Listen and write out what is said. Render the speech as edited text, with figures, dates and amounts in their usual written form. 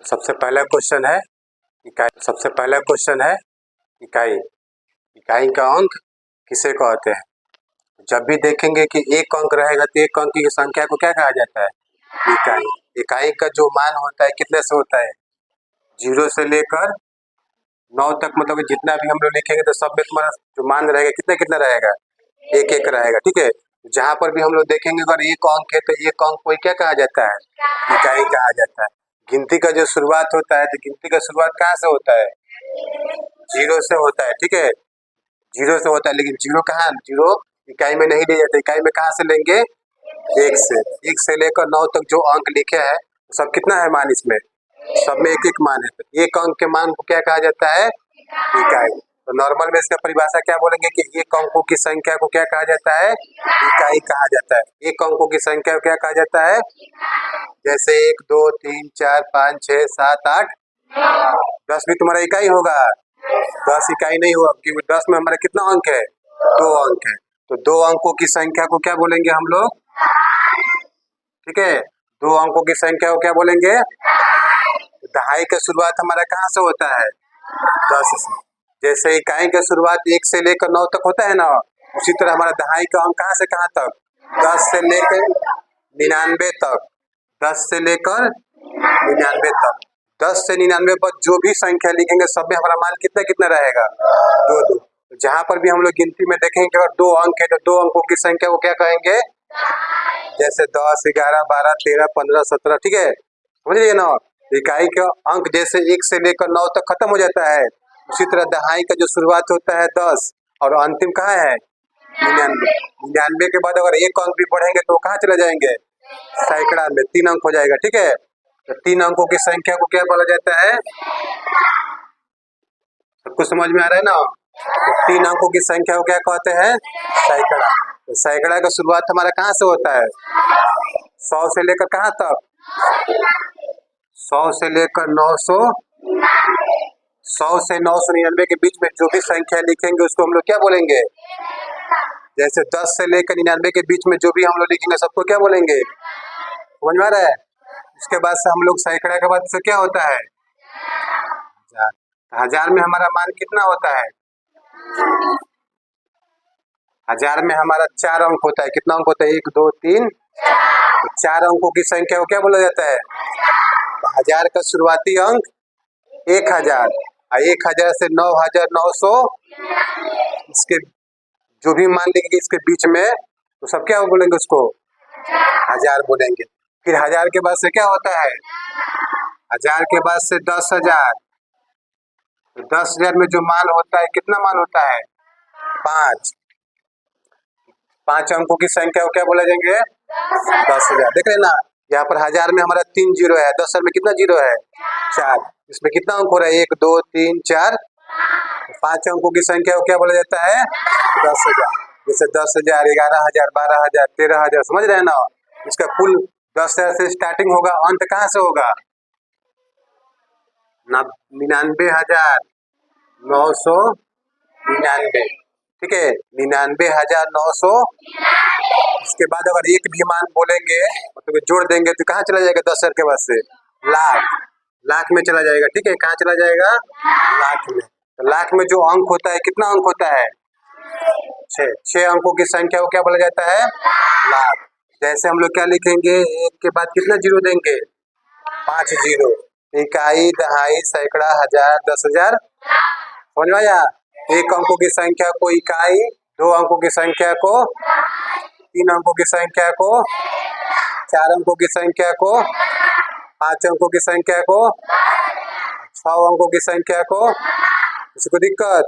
सबसे पहला क्वेश्चन है इकाई। इकाई का अंक किसे कहते हैं? जब भी देखेंगे कि एक अंक रहेगा तो एक अंक की संख्या को क्या कहा जाता है? इकाई। इकाई का जो मान होता है कितने से होता है? 0 से लेकर 9 तक, मतलब जितना भी हम लोग लिखेंगे तो सब में तुम्हारा जो मान रहेगा कितना कितना रहेगा? एक एक रहेगा। ठीक है, जहाँ पर भी हम लोग देखेंगे अगर एक अंक है तो एक अंक को क्या कहा जाता है? इकाई कहा जाता है। गिनती का जो शुरुआत होता है तो गिनती का शुरुआत कहाँ से होता है? 0 से होता है। ठीक है, 0 से होता है, लेकिन 0 कहाँ? 0 इकाई में नहीं ले जाते। इकाई में कहाँ से लेंगे? 1 से लेकर 9 तक जो अंक लिखे हैं सब कितना है मान? इसमें सब में एक एक मान है, तो एक अंक के मान को क्या कहा जाता है? इकाई। तो नॉर्मल में इसका परिभाषा क्या बोलेंगे कि एक अंकों की संख्या को क्या कहा जाता है? इकाई कहा जाता है। एक अंकों की संख्या को क्या कहा जाता है? जैसे 1 2 3 4 5 6 7 8 10 भी तुम्हारा इकाई होगा? 10 इकाई नहीं होगा, क्योंकि 10 में हमारा कितना अंक है? 2 अंक है। तो 2 अंकों की संख्या को क्या बोलेंगे हम लोग? ठीक है, 2 अंकों की संख्या को क्या बोलेंगे? दहाई का शुरुआत हमारा कहाँ से होता है? 10 से। जैसे इकाई का शुरुआत 1 से लेकर 9 तक होता है ना, उसी तरह हमारा दहाई का अंक कहाँ से कहाँ तक? 10 से लेकर 99 तक। 10 से लेकर 99 तक। 10 से 99 पर जो भी संख्या लिखेंगे सब में हमारा मान कितना कितना रहेगा? 2 2। जहाँ पर भी हम लोग गिनती में देखेंगे अगर 2 अंक है तो 2 अंकों की संख्या को क्या कहेंगे? जैसे 10 11 12 13 15 17। ठीक है, समझ लीजिए ना। इकाई का अंक जैसे 1 से लेकर 9 तक खत्म हो जाता है, उसी तरह दहाई का जो शुरुआत होता है 10 और अंतिम कहाँ है? 99। 99 के बाद अगर एक अंक भी बढ़ेंगे तो कहाँ चले जाएंगे? सैकड़ा में। 3 अंक हो जाएगा। ठीक है, तो 3 अंकों की संख्या को क्या बोला जाता है? सबको समझ में आ रहा है ना? तो 3 अंकों की संख्या को क्या कहते हैं? सैकड़ा। तो सैकड़ा का शुरुआत हमारा कहाँ से होता है? 100 से लेकर कहाँ तक? 100 से लेकर 900। 100 से 999 के बीच में जो भी संख्या लिखेंगे उसको हम लोग क्या बोलेंगे? जैसे 10 से लेकर 99 के बीच में जो भी हम लोग लिखेंगे सबको क्या बोलेंगे? समझ में आ रहा है? उसके बाद से हम लोग सैकड़ा के बाद से क्या होता है? 1000। 1000 में हमारा मान कितना होता है? 1000 में हमारा 4 अंक होता है। कितना अंक होता है? 1 2 3 4 अंकों की संख्या को क्या बोला जाता है? 1000 का शुरुआती अंक 1000 और 1000 से 9900, इसके जो भी मान लेंगे इसके बीच में तो सब क्या बोलेंगे? उसको 1000 बोलेंगे। फिर 1000 के बाद से क्या होता है? 1000 के बाद से 10,000। तो 10,000 में जो मान होता है कितना मान होता है? 5। 5 अंकों की संख्या को क्या बोला जाएंगे? 10,000। देख रहे ना, यहाँ पर 1000 में हमारा 3 जीरो है, 10,000 में कितना जीरो है? 4। इसमें कितना अंक हो रहा है? 1 2 3 4। 5 अंकों की संख्या को क्या बोला जाता है? 10,000। जैसे 10,000 11,000 12,000 13,000। समझ रहे हैं ना? इसका कुल 10,000 से स्टार्टिंग होगा, अंत कहाँ से होगा? 99,999। ठीक है, 99,900। इसके बाद अगर एक भी मान बोलेंगे मतलब जोड़ देंगे तो कहाँ चला जाएगा? 10,000 के बाद से लाख। लाख में चला जाएगा। ठीक है, कहाँ चला जाएगा? लाख में। तो लाख में जो अंक होता है कितना अंक होता है? 6। 6 अंकों की संख्या को क्या बोला जाता है? लाख। जैसे हम लोग क्या लिखेंगे? 1 के बाद कितना जीरो देंगे? 5 जीरो। इकाई दहाई सैकड़ा 1000 10,000। समझ में आया? एक अंकों की संख्या को इकाई, 2 अंकों की संख्या को, 3 अंकों की संख्या को, 4 अंकों की संख्या को, 5 अंकों की संख्या को, 6 अंकों की संख्या को। किसी को दिक्कत?